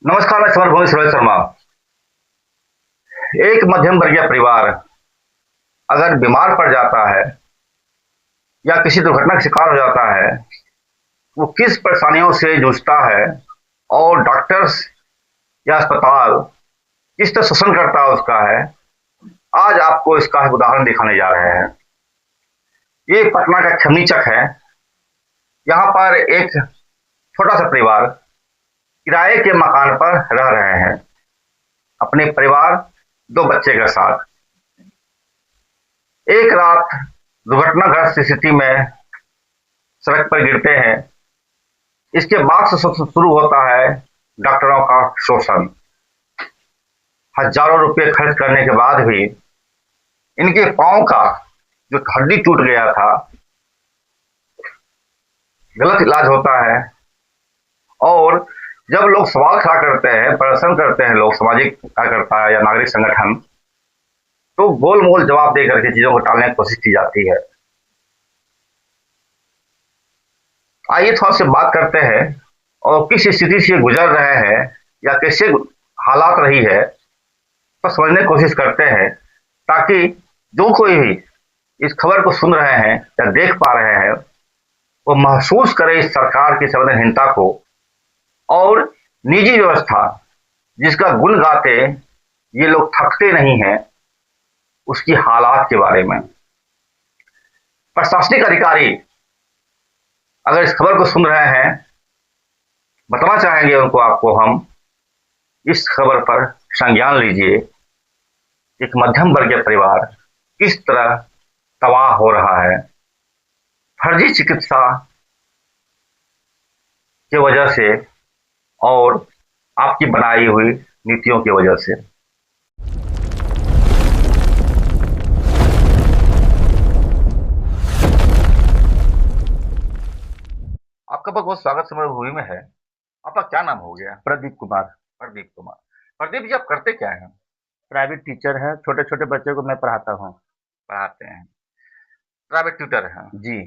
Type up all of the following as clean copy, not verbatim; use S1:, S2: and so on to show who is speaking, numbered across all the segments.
S1: नमस्कार, मैं समर भूमि सुरेश शर्मा। एक मध्यम वर्गीय परिवार अगर बीमार पड़ जाता है या किसी दुर्घटना का शिकार हो जाता है, वो किस परेशानियों से जूझता है और डॉक्टर्स या अस्पताल किस तरह शोषण करता है उसका है। आज आपको इसका एक उदाहरण दिखाने जा रहे हैं। ये पटना का खमीचक है। यहाँ पर एक छोटा सा परिवार किराए के मकान पर रह रहे हैं, अपने परिवार, दो बच्चे के साथ। एक रात दुर्घटनाग्रस्त स्थिति में सड़क पर गिरते हैं। इसके बाद से शुरू होता है डॉक्टरों का शोषण। हजारों रुपए खर्च करने के बाद भी इनके पांव का जो हड्डी टूट गया था, गलत इलाज होता है। और जब लोग सवाल खड़ा करते हैं, प्रदर्शन करते हैं, लोग सामाजिक कार्यकर्ता या नागरिक संगठन, तो गोल मोल जवाब देकर के चीजों को टालने की कोशिश की जाती है। आइए थोड़ा सी बात करते हैं और किस स्थिति से गुजर रहे हैं या कैसे हालात रही है, तो समझने की कोशिश करते हैं, ताकि जो कोई भी इस खबर को सुन रहे हैं या देख पा रहे हैं, वो महसूस करे इस सरकार की संवेदनहीनता को और निजी व्यवस्था जिसका गुण गाते ये लोग थकते नहीं हैं, उसकी हालात के बारे में। प्रशासनिक अधिकारी अगर इस खबर को सुन रहे हैं, बताना चाहेंगे उनको, आपको हम, इस खबर पर संज्ञान लीजिए। एक मध्यम वर्गीय परिवार किस तरह तबाह हो रहा है फर्जी चिकित्सा की वजह से और आपकी बनाई हुई नीतियों की वजह से। आपका बहुत बहुत स्वागत समय भूमि में है। आपका क्या नाम हो गया?
S2: प्रदीप कुमार।
S1: प्रदीप कुमार। प्रदीप जी, आप करते क्या हैं?
S2: प्राइवेट टीचर है, छोटे छोटे बच्चों को मैं पढ़ाता हूँ।
S1: पढ़ाते हैं, प्राइवेट ट्यूटर हैं।
S2: जी।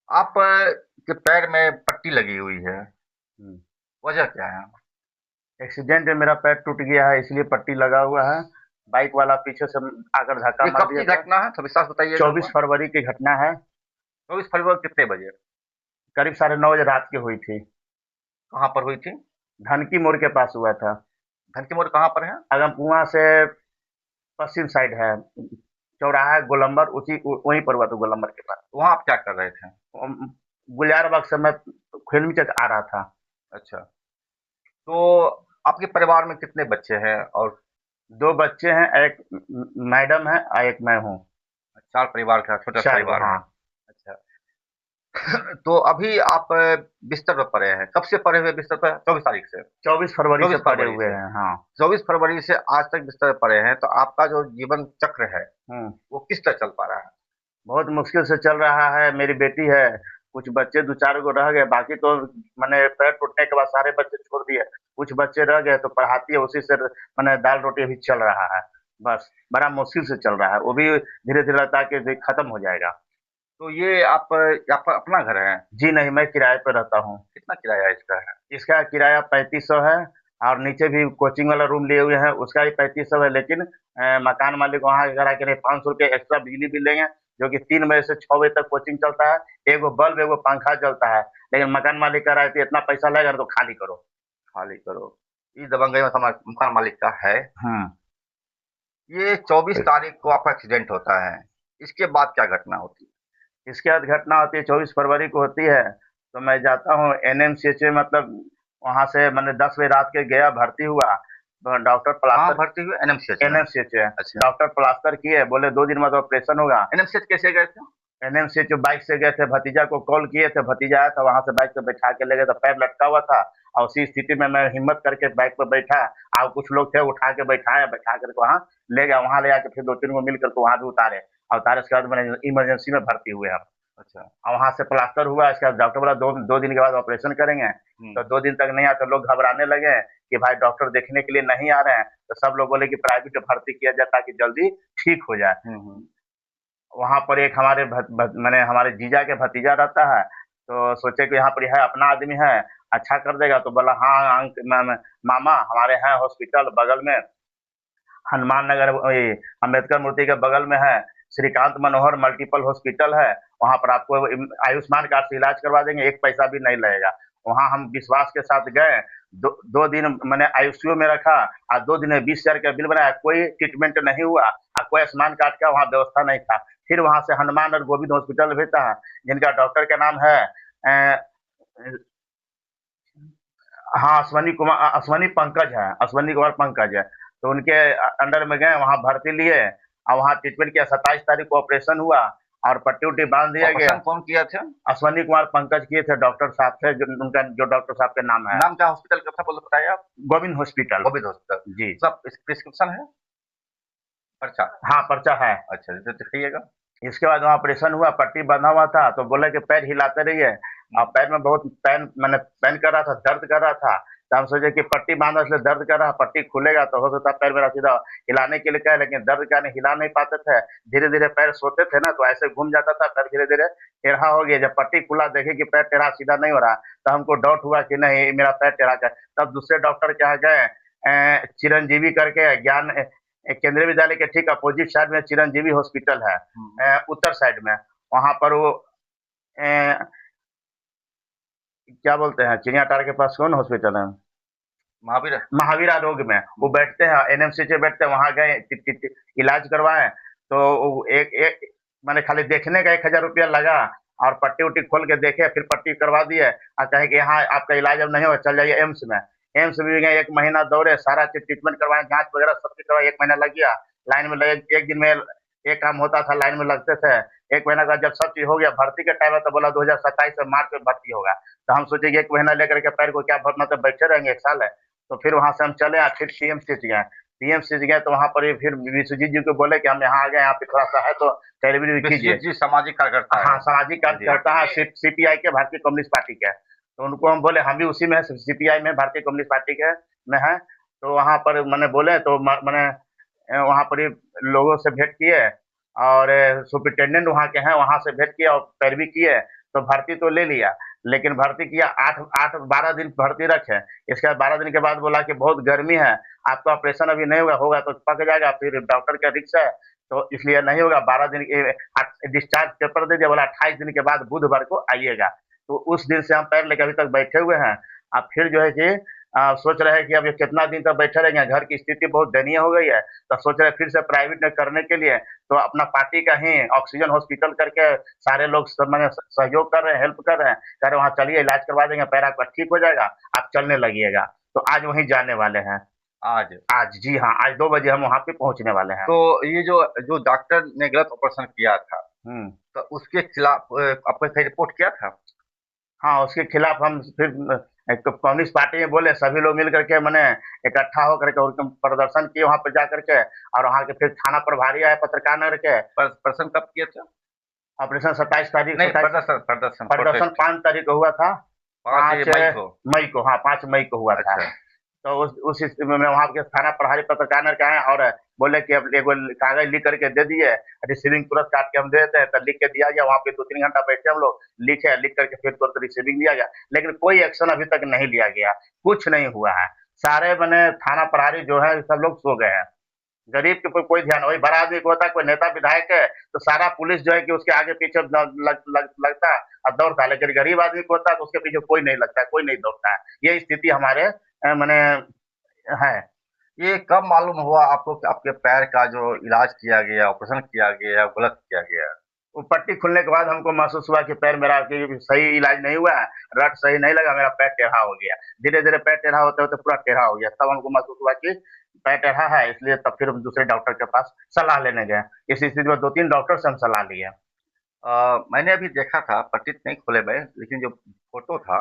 S1: आप के पैर में पट्टी लगी हुई है,
S2: हम्म।
S1: वजह क्या है?
S2: एक्सीडेंट में मेरा पैर टूट गया है, इसलिए पट्टी लगा हुआ है। बाइक वाला पीछे से आकर धक्का
S1: ये
S2: मार
S1: कब
S2: दिया
S1: की
S2: था।
S1: घटना है, तो विश्वास बताइएगा एक
S2: 24
S1: बार।
S2: फरवरी की घटना है।
S1: 24 फरवरी को कितने बजे?
S2: करीब 9:30 रात की हुई थी।
S1: कहाँ पर हुई थी?
S2: धनकी मोड़ के पास हुआ था।
S1: धनकी मोड़ कहाँ पर है?
S2: अगर कुआं से पश्चिम साइड है, चौराहा है, गोलंबर, उसी वहीं पर हुआ था, गोलंबर के पास।
S1: वहां आप क्या कर रहे थे?
S2: गुलियार बाग से मैं फिल्म चक आ रहा था।
S1: अच्छा, तो आपके परिवार में कितने बच्चे हैं? और
S2: 2 बच्चे हैं, एक मैडम है और एक मैं हूँ।
S1: चार परिवार का छोटा सा
S2: 4
S1: परिवार है।
S2: हाँ।
S1: अच्छा। तो अभी आप बिस्तर पर पड़े हैं, कब से पड़े हुए बिस्तर पर? 24 तारीख से?
S2: 24 फरवरी से
S1: चौबीस
S2: पड़े
S1: फरवरी
S2: हुए
S1: से
S2: हैं, हाँ।
S1: 24 फरवरी से आज तक बिस्तर पर पड़े हैं, तो आपका जो जीवन चक्र है
S2: हम्म।
S1: वो किस तरह चल पा रहा है?
S2: बहुत मुश्किल से चल रहा है। मेरी बेटी है, कुछ बच्चे 2-4 गो रह गए, बाकी तो मैंने पैर टूटने के बाद सारे बच्चे छोड़ दिए। कुछ बच्चे रह गए तो पढ़ाती है, उसी से मैंने दाल रोटी अभी चल रहा है। बस बड़ा मुश्किल से चल रहा है, वो भी धीरे धीरे लगता है कि खत्म हो जाएगा।
S1: तो ये आपका अपना घर है?
S2: जी नहीं, मैं किराए पर रहता हूँ।
S1: कितना किराया इसका है?
S2: इसका किराया 3500 है। और नीचे भी कोचिंग वाला रूम लिए हुए हैं, उसका भी 3500 है। लेकिन मकान मालिक वहाँ करा के 500 रुपये एक्स्ट्रा बिजली बिल लेंगे, जो कि 3 बजे से 6 बजे तक कोचिंग चलता है। एगो बल्ब, एगो पंखा चलता है। लेकिन मकान मालिक कह रहा है कि इतना पैसा लगेगा तो खाली करो।
S1: खाली करो। ये दबंगई में मकान मालिक का है।
S2: हम्म।
S1: ये 24 तारीख को आपका एक्सीडेंट होता है, इसके बाद क्या घटना होती है?
S2: इसके बाद घटना होती है, 24 फरवरी को होती है। तो मैं जाता हूँ एनएमसीएच में, मतलब वहाँ से मैंने 10 बजे रात के गया, भर्ती हुआ। तो डॉक्टर
S1: कहाँ
S2: प्लास्टर,
S1: भर्ती हुए? एनएमसीएच में?
S2: एनएमसीएच है।
S1: अच्छा।
S2: डॉक्टर प्लास्टर किए, बोले 2 दिन बाद ऑपरेशन होगा।
S1: एनएमसीएच कैसे गए थे?
S2: एनएमसीएच बाइक से गए थे, भतीजा को कॉल किए थे, भतीजा आया था, वहां से बाइक पे बैठा के ले गए, तो पैर लटका हुआ था। और उसी स्थिति में मैं हिम्मत करके बाइक पर बैठा। और कुछ लोग थे, उठा के बैठाया, बैठा करके वहाँ ले गया। वहां ले जाके फिर 2-3 को मिल करके वहां भी उतारे। और उतारे उसके बाद मैंने इमरजेंसी में भर्ती हुए हम।
S1: अच्छा।
S2: और वहां से प्लास्टर हुआ, इसके बाद डॉक्टर बोला 2 दिन के बाद ऑपरेशन करेंगे। तो 2 दिन तक नहीं आया तो लोग घबराने लगे कि भाई डॉक्टर देखने के लिए नहीं आ रहे हैं। तो सब लोग बोले कि प्राइवेट में भर्ती किया जाए ताकि जल्दी ठीक हो जाए।
S1: हम्म।
S2: वहाँ पर एक हमारे मैंने हमारे जीजा के भतीजा रहता है। तो सोचे कि यहाँ पर यह अपना आदमी है। अच्छा कर देगा? तो बोला हाँ मामा हमारे हैं हॉस्पिटल बगल में, हनुमान नगर अंबेडकर मूर्ति के बगल में है, श्रीकांत मनोहर मल्टीपल हॉस्पिटल है, वहां पर आपको आयुष्मान कार्ड से इलाज करवा देंगे, एक पैसा भी नहीं लगेगा। वहां हम विश्वास के साथ गए, दो दिन मैंने आईसीयू में रखा, और 2 दिन में 20,000 का बिल बनाया, कोई ट्रीटमेंट नहीं हुआ और कोई आयुष्मान कार्ड का वहाँ व्यवस्था नहीं था। फिर वहां से हनुमान और गोविंद हॉस्पिटल भेजा, जिनका डॉक्टर का नाम है हाँ अश्वनी पंकज है, अश्वनी कुमार पंकज है। तो उनके अंडर में गए, वहां भर्ती लिए और वहां ट्रीटमेंट किया। 27 तारीख को ऑपरेशन हुआ और पट्टी उट्टी बांध दिया गया।
S1: ऑपरेशन कौन किया था?
S2: अश्वनी कुमार पंकज किए थे, डॉक्टर साहब थे, उनका जो डॉक्टर साहब के नाम है
S1: नाम क्या हॉस्पिटल का था बोले, बताइए आप?
S2: गोविंद हॉस्पिटल।
S1: गोविंद हॉस्पिटल।
S2: जी
S1: सब प्रिस्क्रिप्शन है, पर्चा?
S2: हाँ पर्चा है।
S1: अच्छा, तो दिखाइएगा।
S2: इसके बाद वहाँ ऑपरेशन हुआ, पट्टी बंधा हुआ था, तो बोले कि पैर हिलाते रहिए। और पैर में बहुत पैन कर रहा था, दर्द कर रहा था। तो हम सोचे कि पट्टी बांधा इसलिए दर्द कर रहा, पट्टी खुलेगा तो हो सकता है पैर मेरा सीधा हिलाने के लिए कहे, लेकिन दर्द का नहीं, हिला नहीं पाते थे। धीरे धीरे पैर सोते थे ना, तो ऐसे घूम जाता था पैर, धीरे धीरे टेढ़ा हो गया। जब पट्टी खुला, देखे कि पैर टेढ़ा सीधा नहीं हो रहा, तो हमको डाउट हुआ कि नहीं मेरा पैर टेढ़ा कर। तब दूसरे डॉक्टर के यहाँ गए, चिरंजीवी करके ज्ञान केंद्रीय विद्यालय के ठीक अपोजिट साइड में चिरंजीवी हॉस्पिटल है, उत्तर साइड में। वहां पर वो क्या बोलते हैं, चिड़ियाटार के पास कौन हॉस्पिटल है,
S1: महावीर।
S2: महावीर रोग में वो बैठते हैं, एनएमसी से बैठते हैं। वहां गए, इलाज करवाए। तो एक एक मैंने खाली देखने का 1,000 रुपया लगा, और पट्टी उट्टी खोल के देखे, फिर पट्टी करवा दिए और कहे कि यहाँ आपका इलाज अब नहीं होगा, चल जाइए एम्स में। एम्स में भी गए, 1 महीना दौड़े, सारा चीज ट्रीटमेंट करवाए, जांच वगैरह सब चीज करवाए, 1 महीना लग गया। लाइन में लगे, एक दिन में एक काम होता था, लाइन में लगते थे। 1 महीना का जब सब चीज हो गया, भर्ती का टाइम है, तो बोला 2027 में मार्च में भर्ती होगा। तो हम सोचे कि 1 महीना लेकर के पैर को क्या भरना, तो बैठे रहेंगे 1 साल है। तो फिर वहां से हम चले, फिर पीएमसीएच गए। तो वहां पर ये फिर विश्वजीत जी को बोले कि हम यहाँ आ गए, यहाँ पे थोड़ा सा है तो डिलीवरी कीजिए।
S1: विश्वजीत जी सामाजिक कार्यकर्ता
S2: हाँ
S1: है।
S2: सामाजिक कार्यकर्ता है, सीपीआई के, भारतीय कम्युनिस्ट पार्टी के। तो उनको हम बोले हम भी उसी में है, सीपीआई में, भारतीय कम्युनिस्ट पार्टी के में है। तो वहां पर मैंने बोले, तो मैंने वहां पर ही लोगों से भेंट किए, और सुपरिटेंडेंट वहां के हैं, वहां से भेंट किया और पैरवी किए। तो भर्ती तो ले लिया, लेकिन भर्ती किया 8-12 दिन भर्ती रखे। इसके बाद 12 दिन के बाद बोला कि बहुत गर्मी है, आपका ऑपरेशन अभी नहीं होगा तो पक जाएगा, फिर डॉक्टर का रिक्स है, तो इसलिए नहीं होगा। 12 दिन डिस्चार्ज पेपर दे दिया, बोला 28 दिन के बाद बुधवार को आइएगा। तो उस दिन से हम पैर लेकर अभी तक बैठे हुए हैं। अब फिर जो है कि सोच रहे हैं कि अब ये कितना दिन तक बैठे रहेंगे, घर की स्थिति बहुत दयनीय हो गई है। तो सोच रहे हैं फिर से प्राइवेट में करने के लिए, तो अपना पार्टी का ही ऑक्सीजन हॉस्पिटल करके सारे लोग सब मैंने सहयोग कर रहे हैं, हेल्प कर रहे हैं, कह रहे वहाँ चलिए इलाज करवा देंगे, पैर आपका ठीक हो जाएगा, आप चलने लगिएगा। तो आज वहीं जाने वाले हैं।
S1: आज?
S2: आज जी हाँ, आज 2 बजे हम वहाँ पे पहुंचने वाले हैं।
S1: तो ये जो जो डॉक्टर ने गलत ऑपरेशन किया था,
S2: हम्म।
S1: तो उसके खिलाफ आपको कहीं रिपोर्ट किया था?
S2: हाँ उसके खिलाफ हम फिर कम्युनिस्ट पार्टी में बोले, सभी लोग मिल करके मैंने इकट्ठा होकर के उनके प्रदर्शन किए वहां पर जा करके। और वहां के फिर थाना प्रभारी आए पत्रकार नगर के।
S1: प्रदर्शन कब किए थे?
S2: ऑपरेशन 27 तारीख,
S1: नहीं,
S2: 27
S1: प्रदर्शन प्रदर्शन
S2: प्रदर्शन
S1: protest।
S2: 5 तारीख को हुआ था।
S1: 5 मई को?
S2: मई को, हाँ 5 मई को हुआ था।
S1: अच्छा।
S2: तो उस स्थिति में वहाँ के थाना प्रभारी पत्रकार नगर के आए और बोले कि अब एगो कागज लिख करके दे दिए, रिसीविंग तुरंत काट के हम दे देते हैं। तो लिख के दिया गया, वहाँ पे 2-3 घंटा बैठे हम लोग, लिख करके फिर तुरंत रिसीविंग दिया गया। लेकिन कोई एक्शन अभी तक नहीं लिया गया, कुछ नहीं हुआ है। सारे मैंने थाना प्रभारी जो है सब लोग सो गए हैं। गरीब के ऊपर कोई ध्यान, वही बड़ा आदमी को होता है, कोई नेता विधायक है तो सारा पुलिस जो है कि उसके आगे पीछे लगता है और दौड़ता है, लेकिन गरीब आदमी को होता है तो उसके पीछे कोई नहीं लगता है, कोई नहीं दौड़ता है। ये स्थिति हमारे मैंने है।
S1: ये कब मालूम हुआ आपको कि आपके पैर का जो इलाज किया गया, ऑपरेशन किया गया, गलत किया गया?
S2: वो पट्टी खुलने के बाद हमको महसूस हुआ कि पैर मेरा कि सही इलाज नहीं हुआ है, रट सही नहीं लगा, मेरा पैर टेढ़ा हो गया। धीरे धीरे पैर टेढ़ा होते होते पूरा टेढ़ा हो गया, तब हमको महसूस हुआ कि पैर टेढ़ा है। इसलिए तब फिर हम दूसरे डॉक्टर के पास सलाह लेने गए। इस स्थिति में 2-3 डॉक्टर से हम सलाह लिए।
S1: मैंने अभी देखा था, पट्टी नहीं खोले मैं, लेकिन जो फोटो था,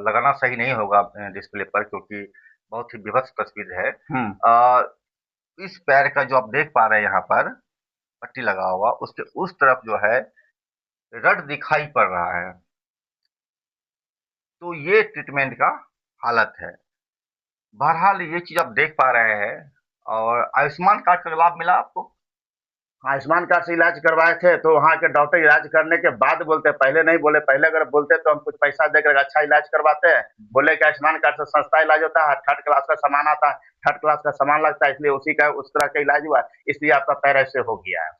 S1: लगाना सही नहीं होगा डिस्प्ले पर, क्योंकि बहुत ही विभत्स तस्वीर है। इस पैर का जो आप देख पा रहे हैं यहाँ पर पट्टी लगा हुआ, उसके उस तरफ जो है रड दिखाई पड़ रहा है। तो ये ट्रीटमेंट का हालत है। बहरहाल ये चीज आप देख पा रहे हैं। और आयुष्मान कार्ड का लाभ मिला आपको?
S2: आयुष्मान कार्ड से इलाज करवाए थे, तो वहाँ के डॉक्टर इलाज करने के बाद बोलते, पहले नहीं बोले। पहले अगर बोलते तो हम कुछ पैसा देकर अच्छा इलाज करवाते हैं। बोले कि आयुष्मान कार्ड से सस्ता इलाज होता है, थर्ड क्लास का सामान आता है, थर्ड क्लास का सामान लगता है, इसलिए उस तरह का इलाज हुआ, इसलिए आपका पैर ऐसे हो गया है।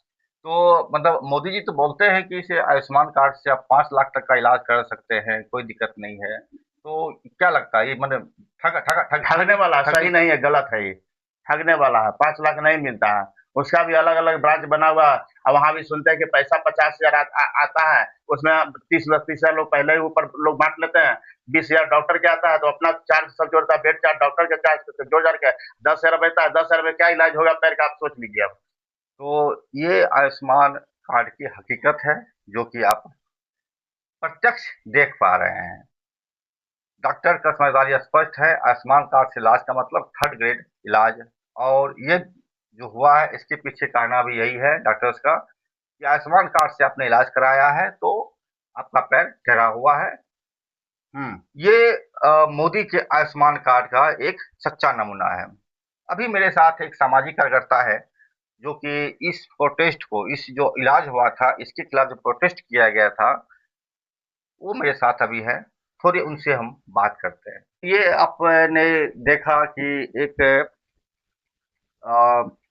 S1: तो मतलब मोदी जी तो बोलते हैं कि इसे आयुष्मान कार्ड से आप 5 लाख तक का इलाज कर सकते हैं, कोई दिक्कत नहीं है। तो क्या लगता है ये मतलब
S2: ठगने वाला, सही नहीं है, गलत है ये, ठगने वाला है। 5 लाख नहीं मिलता है, उसका भी अलग अलग ब्रांच बना हुआ है। और वहां भी सुनते हैं कि पैसा 50,000 आता है, उसमें 30 लोग पहले ही ऊपर लोग बांट लेते हैं। 20,000 डॉक्टर के आता है, तो अपना चार्ज सब जोड़ता है, बेड चार्ज, डॉक्टर के चार्ज जोड़ जाकर के 10,000 बचता है। 10,000 में क्या इलाज होगा पैर का, आप सोच लीजिए अब।
S1: तो ये आयुष्मान कार्ड की हकीकत है, जो कि आप प्रत्यक्ष देख पा रहे हैं। डॉक्टर का समझदारी स्पष्ट है, आयुष्मान कार्ड से इलाज का मतलब थर्ड ग्रेड इलाज। और ये जो हुआ है इसके पीछे कहना भी यही है डॉक्टर्स का कि आयुष्मान कार्ड से आपने इलाज कराया है तो आपका पैर टेढ़ा हुआ है। ये मोदी के आयुष्मान कार्ड का एक सच्चा नमूना है। अभी मेरे साथ एक सामाजिक कार्यकर्ता है जो कि इस प्रोटेस्ट को, इस जो इलाज हुआ था इसके खिलाफ जो प्रोटेस्ट किया गया था, वो मेरे साथ अभी है। थोड़ी उनसे हम बात करते हैं। ये आपने देखा कि एक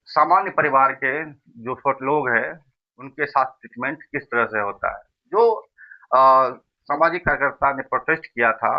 S1: सामान्य परिवार के जो छोटे लोग हैं, उनके साथ ट्रीटमेंट किस तरह से होता है। जो सामाजिक कार्यकर्ता ने प्रोटेस्ट किया था,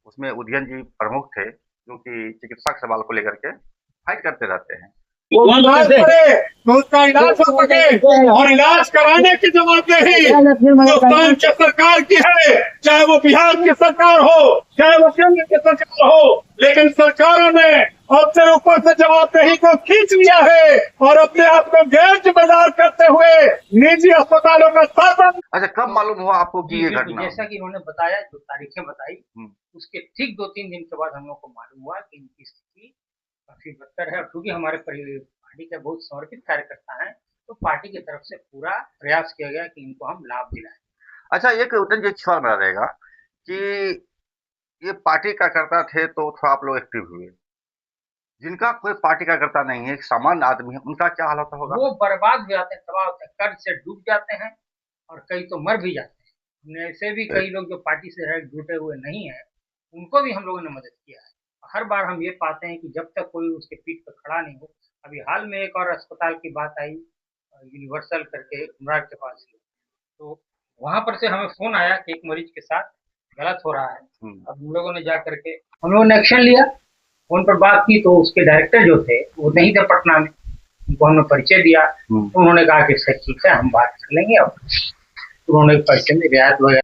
S1: उसमें उदयन जी प्रमुख थे, जो कि चिकित्सा के सवाल को लेकर के फाइट करते रहते हैं।
S3: इलाज करे तो उसका इलाज हो सके, और इलाज कराने की जवाबदेही हिंदुस्तान की सरकार की है, चाहे वो बिहार की सरकार हो, चाहे वो केंद्र की सरकार हो। लेकिन सरकारों ने अपने ऊपर से जवाबदेही को खींच लिया है और अपने आप को गैर जिम्मेदार करते हुए निजी अस्पतालों का शासन।
S1: अच्छा, कब मालूम हुआ आपको कि ये घटना?
S4: जैसा कि उन्होंने बताया, जो तारीखें बताई, उसके ठीक 2-3 दिन के बाद हम लोग को मालूम हुआ कि इनकी स्थिति काफी बदतर है। क्योंकि हमारे पार्टी के बहुत समर्पित कार्यकर्ता हैं, तो पार्टी की तरफ से पूरा प्रयास किया गया कि इनको हम लाभ दिलाएं।
S1: अच्छा, एक उदयन जी सवाल बना रहेगा कि ये पार्टी कार्यकर्ता थे तो थोड़ा आप लोग एक्टिव हुए, जिनका कोई पार्टी कार्यकर्ता नहीं है, एक सामान्य आदमी है, उनका क्या हाल होता होगा?
S4: वो बर्बाद हो जाते हैं, तबाह होते हैं, कर्ज से डूब जाते हैं और कई तो मर भी जाते हैं। हमने ऐसे भी कई लोग जो पार्टी से जुटे हुए नहीं है, उनको भी हम लोगों ने मदद किया है। हर बार हम ये पाते हैं कि जब तक कोई उसके पीठ पर खड़ा नहीं हो। अभी हाल में एक और अस्पताल की बात आई, यूनिवर्सल करके उमरार के पास ही, तो वहां पर से हमें फोन आया कि एक मरीज के साथ गलत हो रहा है। अब हम लोगों ने जा करके हम लोगों ने एक्शन लिया, फोन पर बात की, तो उसके डायरेक्टर जो थे वो नहीं थे पटना में, उनको हमने परिचय दिया, तो उन्होंने कहा कि सर ठीक है, हम बात कर लेंगे। अब उन्होंने पैसे में रियायत वगैरह।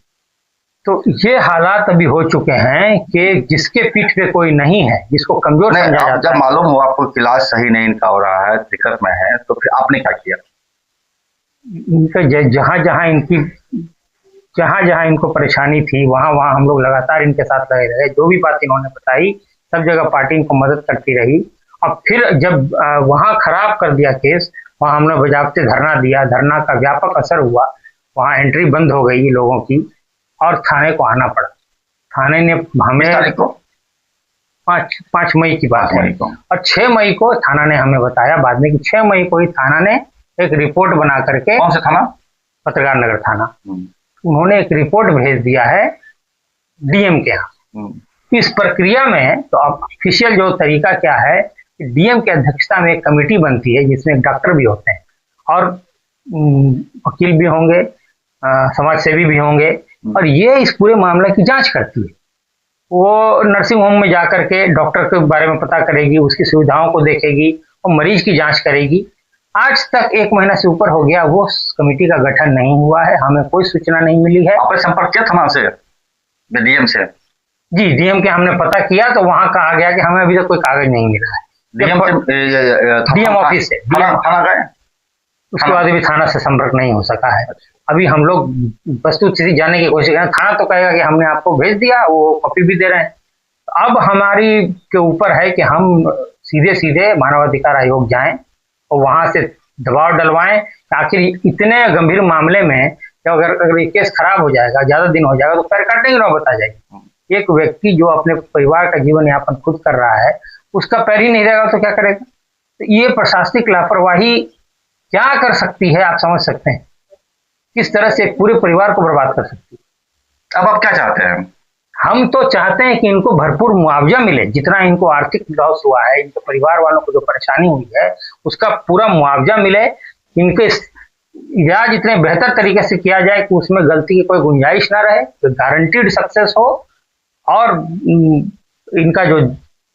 S4: तो ये हालात अभी हो चुके हैं कि जिसके पीठ पे कोई नहीं है, जिसको कमजोर समझा जाता है।
S1: जब मालूम हुआ आपको इलाज सही नहीं इनका हो रहा है, दिक्कत में है, तो फिर आपने क्या किया?
S4: इनका जहाँ जहाँ इनको परेशानी थी, वहाँ वहाँ हम लोग लगातार इनके साथ लगे रहे। जो भी बात इन्होंने बताई, सब जगह पार्टी इनको मदद करती रही। और फिर जब वहाँ खराब कर दिया केस, वहाँ हमने बजाबते धरना दिया। धरना का व्यापक असर हुआ, वहाँ एंट्री बंद हो गई लोगों की और थाने को आना पड़ा। थाने ने हमें 5 मई की बात है, और 6 मई को थाना ने हमें बताया बाद में कि 6 मई को ही थाना ने एक रिपोर्ट बना करके।
S1: कौन सा थाना?
S4: पत्रकार नगर थाना। उन्होंने एक रिपोर्ट भेज दिया है डीएम के यहाँ। इस प्रक्रिया में तो अब ऑफिशियल जो तरीका क्या है, डीएम की अध्यक्षता में एक कमेटी बनती है जिसमें डॉक्टर भी होते हैं और वकील भी होंगे, समाज सेवी भी होंगे, और ये इस पूरे मामले की जांच करती है। वो नर्सिंग होम में जाकर के डॉक्टर के बारे में पता करेगी, उसकी सुविधाओं को देखेगी और मरीज की जांच करेगी। आज तक 1 महीना से ऊपर हो गया, वो कमेटी का गठन नहीं हुआ है, हमें कोई सूचना नहीं मिली है।
S1: आपने संपर्क किया थाना से, डीएम से?
S4: जी, डीएम के हमने पता किया, तो वहां कहा गया कि हमें अभी तक कोई कागज नहीं मिला है। डीएम ऑफिस से
S1: थाना गए,
S4: उसके बाद भी थाना से संपर्क नहीं हो सका है। अभी हम लोग वस्तुस्थिति जानने की कोशिश करें। थाना तो कहेगा कि हमने आपको भेज दिया, वो कॉपी भी दे रहे हैं। अब हमारी के ऊपर है कि हम सीधे सीधे मानवाधिकार आयोग जाएं और वहां से दबाव डलवाएं। आखिर इतने गंभीर मामले में अगर ये केस खराब हो जाएगा, ज्यादा दिन हो जाएगा, तो पैर काटने की नौबत आ जाएगी। एक व्यक्ति जो अपने परिवार का जीवन यापन खुद कर रहा है, उसका पैर ही नहीं रहेगा तो क्या करेगा? तो ये प्रशासनिक लापरवाही क्या कर सकती है, आप समझ सकते हैं किस तरह से एक पूरे परिवार को बर्बाद कर सकती है।
S1: अब आप क्या चाहते हैं?
S4: हम तो चाहते हैं कि इनको भरपूर मुआवजा मिले, जितना इनको आर्थिक लॉस हुआ है, इनके परिवार वालों को जो परेशानी हुई है उसका पूरा मुआवजा मिले। इनके इलाज इतने बेहतर तरीके से किया जाए कि उसमें गलती की कोई गुंजाइश ना रहे, तो गारंटीड सक्सेस हो, और इनका जो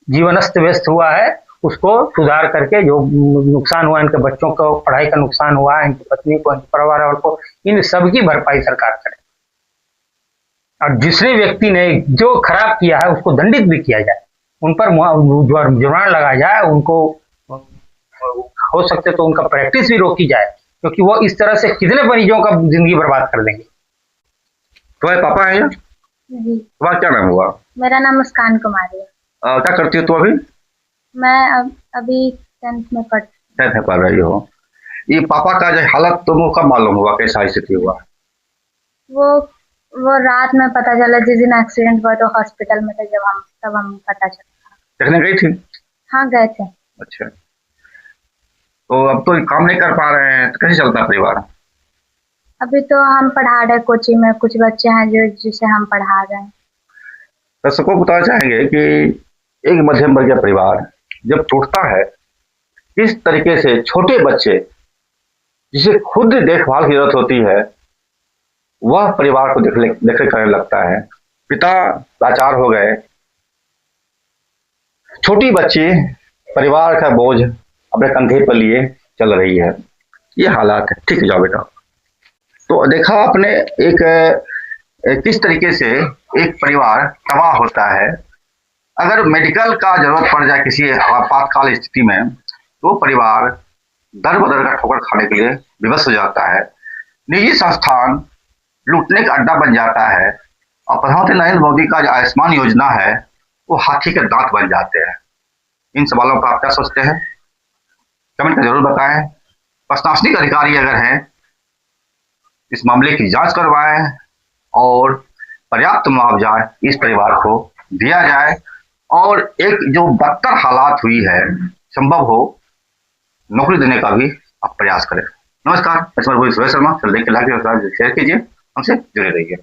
S4: जीवन अस्त व्यस्त हुआ है उसको सुधार करके, जो नुकसान हुआ, इनके बच्चों को पढ़ाई का नुकसान हुआ, इनकी पत्नी को, इनके परिवार वालों को, इन सबकी भरपाई सरकार करे। और जिसने व्यक्ति ने जो खराब किया है उसको दंडित भी किया जाए, उन पर जुर्माना लगाया जाए, उनको हो सकते तो उनका प्रैक्टिस भी रोकी जाए, क्योंकि वो इस तरह से कितने मरीजों का जिंदगी बर्बाद कर देंगे।
S1: तुम्हारे पापा है या?
S5: जी,
S1: तुम्हारा क्या नाम हुआ?
S5: मेरा नाम मुस्कान कुमारी है।
S1: क्या करती हो तुम अभी?
S5: मैं अभी 10th में
S1: पढ़ रही हो। ये पापा का जो हालत तुमको कब मालूम हुआ, कैसा स्थिति हुआ?
S5: वो रात में पता चला, जिस दिन एक्सीडेंट हुआ तो हॉस्पिटल में थे, तब हम पता चला।
S1: देखने गई थी?
S5: हाँ, गए थे।
S1: अच्छा, तो अब तो काम नहीं कर पा रहे हैं, तो कैसे चलता है परिवार?
S5: अभी तो हम पढ़ा रहे कोचिंग में, कुछ बच्चे हैं जिसे हम पढ़ा रहे हैं।
S1: दर्शकों को बताना चाहेंगे कि एक मध्यम वर्गीय परिवार जब टूटता है, इस तरीके से छोटे बच्चे जिसे खुद देखभाल की जरूरत होती है, वह परिवार को देख करने लगता है। पिता लाचार हो गए, छोटी बच्ची परिवार का बोझ अपने कंधे पर लिए चल रही है। ये हालात है। ठीक है, जाओ बेटा। तो देखा आपने किस तरीके से एक परिवार तबाह होता है। अगर मेडिकल का जरूरत पड़ जाए किसी आपातकाल स्थिति में, तो परिवार दर बदर का ठोकर खाने के लिए विवश हो जाता है। निजी संस्थान लूटने का अड्डा बन जाता है, और प्रधानमंत्री नरेंद्र मोदी का जो आयुष्मान योजना है वो हाथी के दांत बन जाते हैं। इन सवालों का आप क्या सोचते हैं? कमेंट में जरूर बताएं। प्रशासनिक अधिकारी अगर हैं, इस मामले की जांच करवाएं और पर्याप्त मुआवजा इस परिवार को दिया जाए, और एक जो बदतर हालात हुई है, संभव हो नौकरी देने का भी आप प्रयास करें। नमस्कार, मैं सुरेश शर्मा। चल देख के लाइक शेयर कीजिए, हमसे जुड़े रहिए।